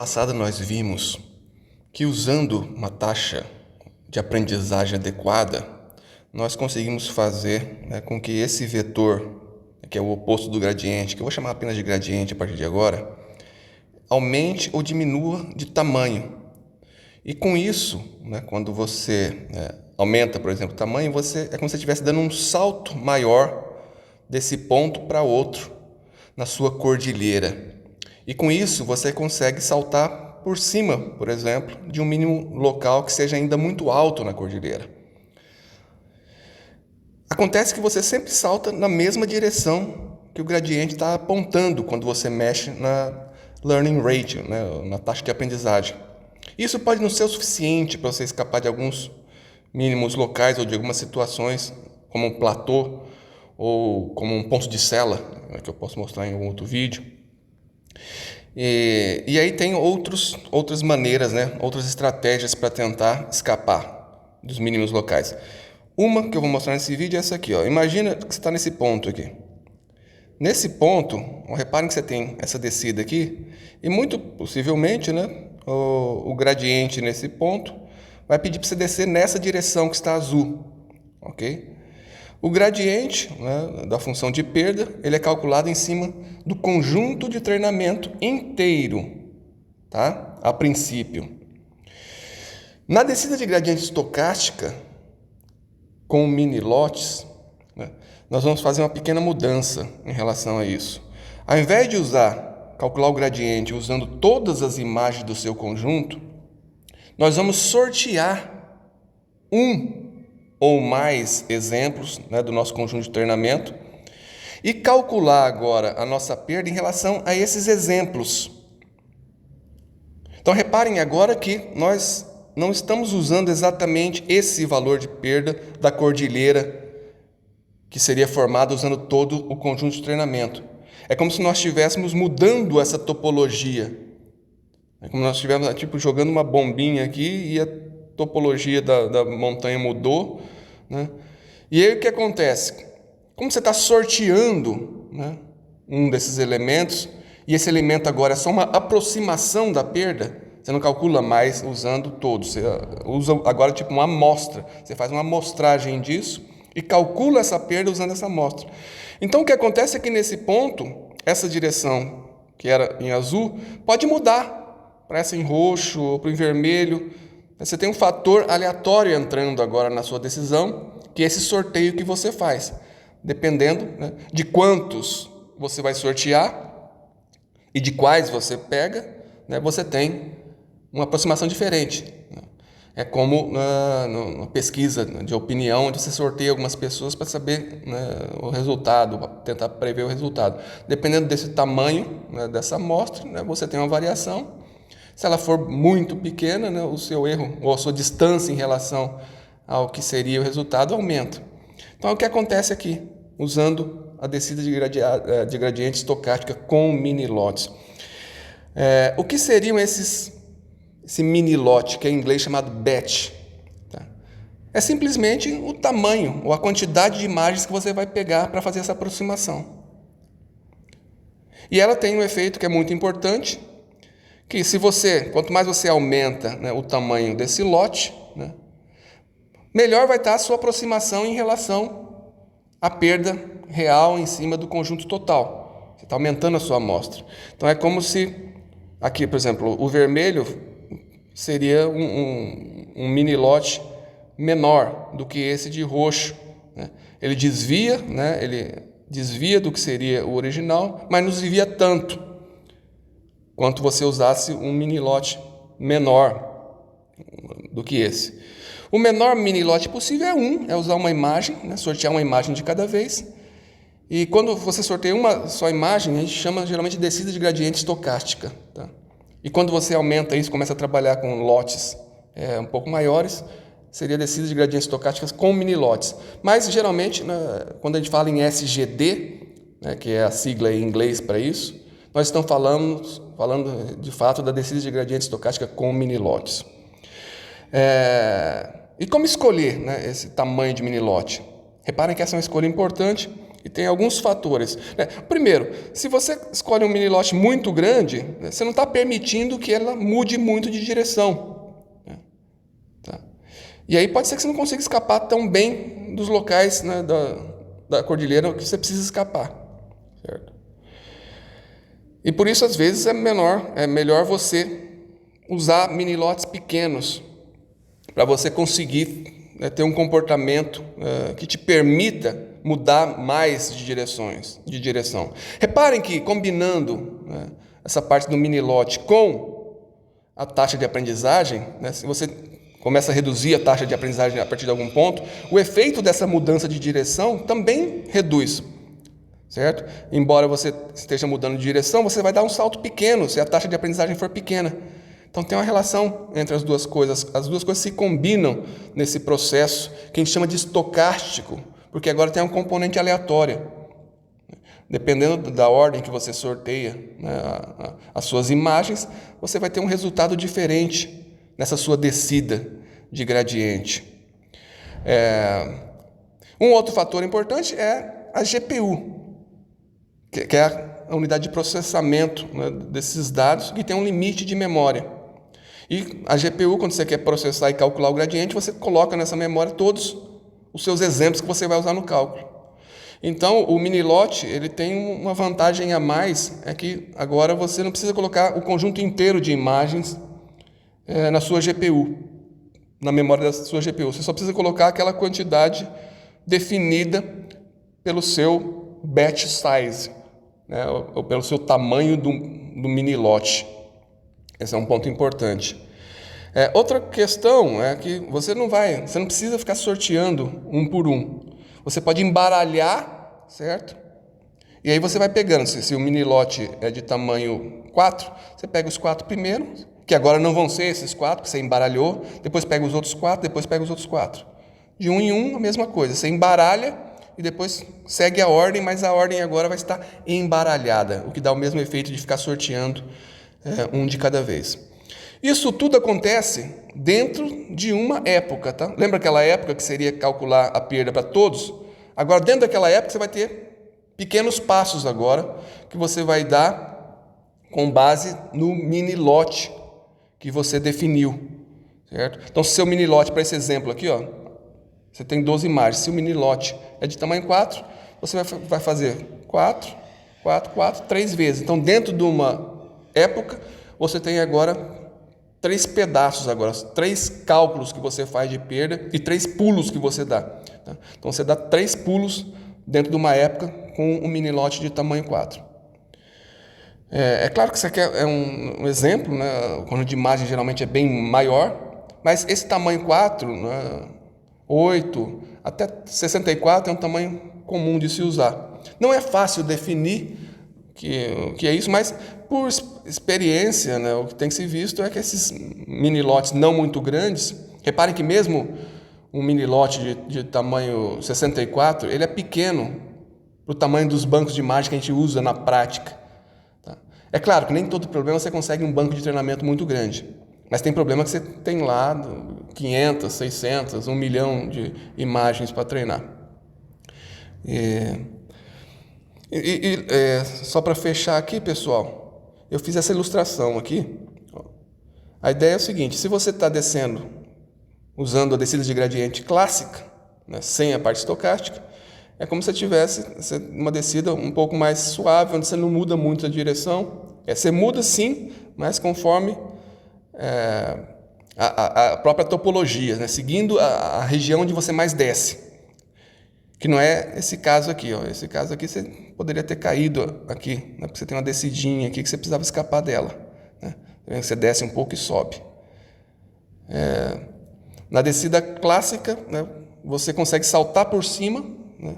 Passado nós vimos que usando uma taxa de aprendizagem adequada, nós conseguimos fazer com que esse vetor, que é o oposto do gradiente, que eu vou chamar apenas de gradiente a partir de agora, aumente ou diminua de tamanho. E com isso, quando você aumenta, por exemplo, o tamanho, é como se você estivesse dando um salto maior desse ponto para outro na sua cordilheira. E com isso você consegue saltar por cima, por exemplo, de um mínimo local que seja ainda muito alto na cordilheira. Acontece que você sempre salta na mesma direção que o gradiente está apontando quando você mexe na learning rate, na taxa de aprendizagem. Isso pode não ser o suficiente para você escapar de alguns mínimos locais ou de algumas situações, como um platô ou como um ponto de sela, que eu posso mostrar em algum outro vídeo. E aí tem outras maneiras, outras estratégias para tentar escapar dos mínimos locais. Uma que eu vou mostrar nesse vídeo é essa aqui. Imagina que você está nesse ponto aqui. Nesse ponto, reparem que você tem essa descida aqui e muito possivelmente o gradiente nesse ponto vai pedir para você descer nessa direção que está azul. Ok? O gradiente da função de perda ele é calculado em cima do conjunto de treinamento inteiro, tá? A princípio. Na descida de gradiente estocástica, com mini lotes, nós vamos fazer uma pequena mudança em relação a isso. Ao invés de calcular o gradiente usando todas as imagens do seu conjunto, nós vamos sortear um ou mais exemplos do nosso conjunto de treinamento e calcular agora a nossa perda em relação a esses exemplos. Então reparem agora que nós não estamos usando exatamente esse valor de perda da cordilheira que seria formado usando todo o conjunto de treinamento. É como se nós estivéssemos mudando essa topologia. É como se nós estivéssemos jogando uma bombinha aqui e a topologia da montanha mudou. E aí o que acontece? Como você está sorteando um desses elementos, e esse elemento agora é só uma aproximação da perda, você não calcula mais usando todos, você usa agora tipo uma amostra, você faz uma amostragem disso e calcula essa perda usando essa amostra. Então o que acontece é que nesse ponto, essa direção que era em azul, pode mudar para essa em roxo ou para em vermelho. Você tem um fator aleatório entrando agora na sua decisão, que é esse sorteio que você faz. Dependendo de quantos você vai sortear e de quais você pega, você tem uma aproximação diferente. É como na pesquisa de opinião, onde você sorteia algumas pessoas para saber o resultado, para tentar prever o resultado. Dependendo desse tamanho dessa amostra, você tem uma variação. Se ela for muito pequena, o seu erro ou a sua distância em relação ao que seria o resultado aumenta. Então, é o que acontece aqui, usando a descida de gradiente estocástica com mini lotes. O que seriam esse mini lote, que é em inglês chamado batch? Tá? É simplesmente o tamanho ou a quantidade de imagens que você vai pegar para fazer essa aproximação. E ela tem um efeito que é muito importante, que quanto mais você aumenta o tamanho desse lote, melhor vai estar a sua aproximação em relação à perda real em cima do conjunto total. Você está aumentando a sua amostra. Então é como se, aqui, por exemplo, o vermelho seria um mini lote menor do que esse de roxo. Ele desvia, ele desvia do que seria o original, mas não desvia tanto quanto você usasse um mini lote menor do que esse. O menor mini lote possível é usar uma imagem, sortear uma imagem de cada vez. E quando você sorteia uma só imagem, a gente chama geralmente de descida de gradiente estocástica. Tá? E quando você aumenta isso, começa a trabalhar com lotes um pouco maiores, seria descida de gradientes estocásticas com mini lotes. Mas geralmente, quando a gente fala em SGD, que é a sigla em inglês para isso, nós estamos falando de fato da descida de gradiente estocástica com mini lotes. E como escolher esse tamanho de mini lote? Reparem que essa é uma escolha importante, E tem alguns fatores, né? Primeiro, se você escolhe um mini lote muito grande, né, você não está permitindo que ela mude muito de direção, né? Tá? E aí pode ser que você não consiga escapar tão bem dos locais, né, da cordilheira que você precisa escapar, certo? E por isso, às vezes, é melhor você usar mini lotes pequenos para você conseguir, né, ter um comportamento que te permita mudar mais de direção. Reparem que, combinando, né, essa parte do mini lote com a taxa de aprendizagem, né, se você começa a reduzir a taxa de aprendizagem a partir de algum ponto, o efeito dessa mudança de direção também reduz, certo? Embora você esteja mudando de direção, você vai dar um salto pequeno se a taxa de aprendizagem for pequena. Então tem uma relação entre as duas coisas se combinam nesse processo que a gente chama de estocástico, porque agora tem um componente aleatório. Dependendo da ordem que você sorteia, né, as suas imagens, você vai ter um resultado diferente nessa sua descida de gradiente. Um outro fator importante é a GPU, que é a unidade de processamento, né, desses dados, que tem um limite de memória. E a GPU, quando você quer processar e calcular o gradiente, você coloca nessa memória todos os seus exemplos que você vai usar no cálculo. Então, o mini-lote, ele tem uma vantagem a mais, é que agora você não precisa colocar o conjunto inteiro de imagens na sua GPU, na memória da sua GPU. Você só precisa colocar aquela quantidade definida pelo seu batch size, né, ou pelo seu tamanho do mini-lote. Esse é um ponto importante. Outra questão é que você não precisa ficar sorteando um por um. Você pode embaralhar, certo? E aí você vai pegando, se o mini lote é de tamanho 4, você pega os 4 primeiros, que agora não vão ser esses 4, que você embaralhou, depois pega os outros 4, depois pega os outros 4. De um em um, a mesma coisa. Você embaralha e depois segue a ordem, mas a ordem agora vai estar embaralhada, o que dá o mesmo efeito de ficar sorteando um de cada vez. Isso tudo acontece dentro de uma época, tá? Lembra aquela época que seria calcular a perda para todos? Agora, dentro daquela época, você vai ter pequenos passos agora que você vai dar com base no mini lote que você definiu, certo? Então, se seu mini lote, para esse exemplo aqui, ó, você tem 12 imagens. Se o mini lote é de tamanho 4, você vai fazer 4, 4, 4, 3 vezes. Então, dentro de uma época, você tem agora 3 pedaços, 3 cálculos que você faz de perda e 3 pulos que você dá. Tá? Então, você dá 3 pulos dentro de uma época com um mini lote de tamanho 4. É claro que isso aqui é um exemplo, né? O conjunto de imagem geralmente é bem maior, mas esse tamanho 4, né, 8 até 64 é um tamanho comum de se usar. Não é fácil definir que é isso, mas por experiência, né, o que tem se visto é que esses mini lotes não muito grandes, reparem que mesmo um mini lote de tamanho 64, ele é pequeno para o tamanho dos bancos de imagem que a gente usa na prática. Tá? É claro que nem todo problema você consegue um banco de treinamento muito grande, mas tem problema que você tem lá 500, 600, 1 milhão de imagens para treinar. Só para fechar aqui, pessoal, eu fiz essa ilustração aqui. A ideia é o seguinte: se você está descendo usando a descida de gradiente clássica, né, sem a parte estocástica, é como se você tivesse uma descida um pouco mais suave, onde você não muda muito a direção. Você muda sim, mas conforme a própria topologia, né, seguindo a região onde você mais desce. Que não é esse caso aqui, ó. Esse caso aqui você poderia ter caído aqui, né? Porque você tem uma descidinha aqui que você precisava escapar dela, né? Você desce um pouco e sobe. Na descida clássica, né, você consegue saltar por cima, né,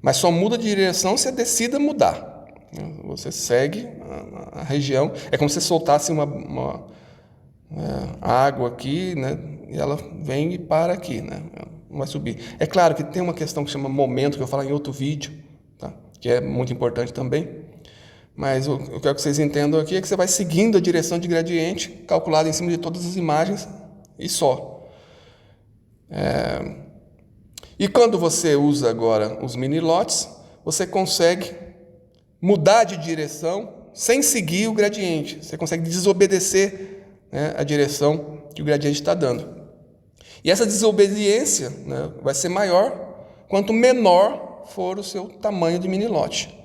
mas só muda de direção se a descida mudar. Né? Você segue a região, é como se você soltasse uma água aqui, né, e ela vem e para aqui, né? Vai subir. É claro que tem uma questão que chama momento, que eu vou falar em outro vídeo, tá? Que é muito importante também. Mas o que eu quero que vocês entendam aqui é que você vai seguindo a direção de gradiente, calculada em cima de todas as imagens, e só. E quando você usa agora os mini lotes, você consegue mudar de direção sem seguir o gradiente. Você consegue desobedecer, né, a direção que o gradiente está dando. E essa desobediência, né, vai ser maior quanto menor for o seu tamanho de mini-lote.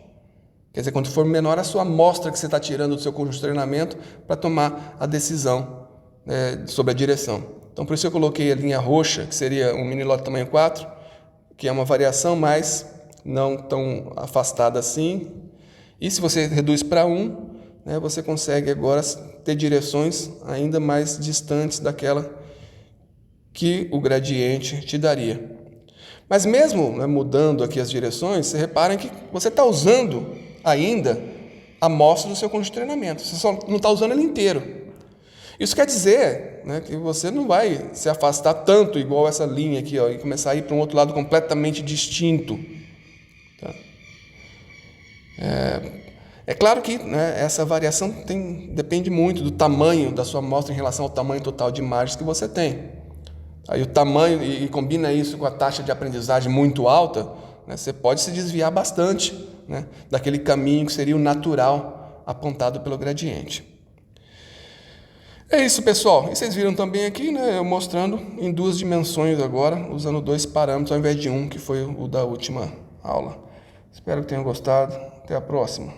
Quer dizer, quanto for menor a sua amostra que você está tirando do seu conjunto de treinamento para tomar a decisão, sobre a direção. Então, por isso eu coloquei a linha roxa, que seria um mini-lote tamanho 4, que é uma variação, mas não tão afastada assim. E se você reduz para 1, né, você consegue agora ter direções ainda mais distantes daquela que o gradiente te daria. Mas mesmo, né, mudando aqui as direções, você repara que você está usando ainda a amostra do seu conjunto de treinamento. Você só não está usando ele inteiro. Isso quer dizer, né, que você não vai se afastar tanto igual essa linha aqui, ó, e começar a ir para um outro lado completamente distinto. Tá? É claro que, né, essa variação depende muito do tamanho da sua amostra em relação ao tamanho total de imagens que você tem. Aí o tamanho, e combina isso com a taxa de aprendizagem muito alta, né, você pode se desviar bastante, né, daquele caminho que seria o natural apontado pelo gradiente. É isso, pessoal. E vocês viram também aqui, né, eu mostrando em 2 dimensões agora, usando 2 parâmetros ao invés de 1, que foi o da última aula. Espero que tenham gostado. Até a próxima.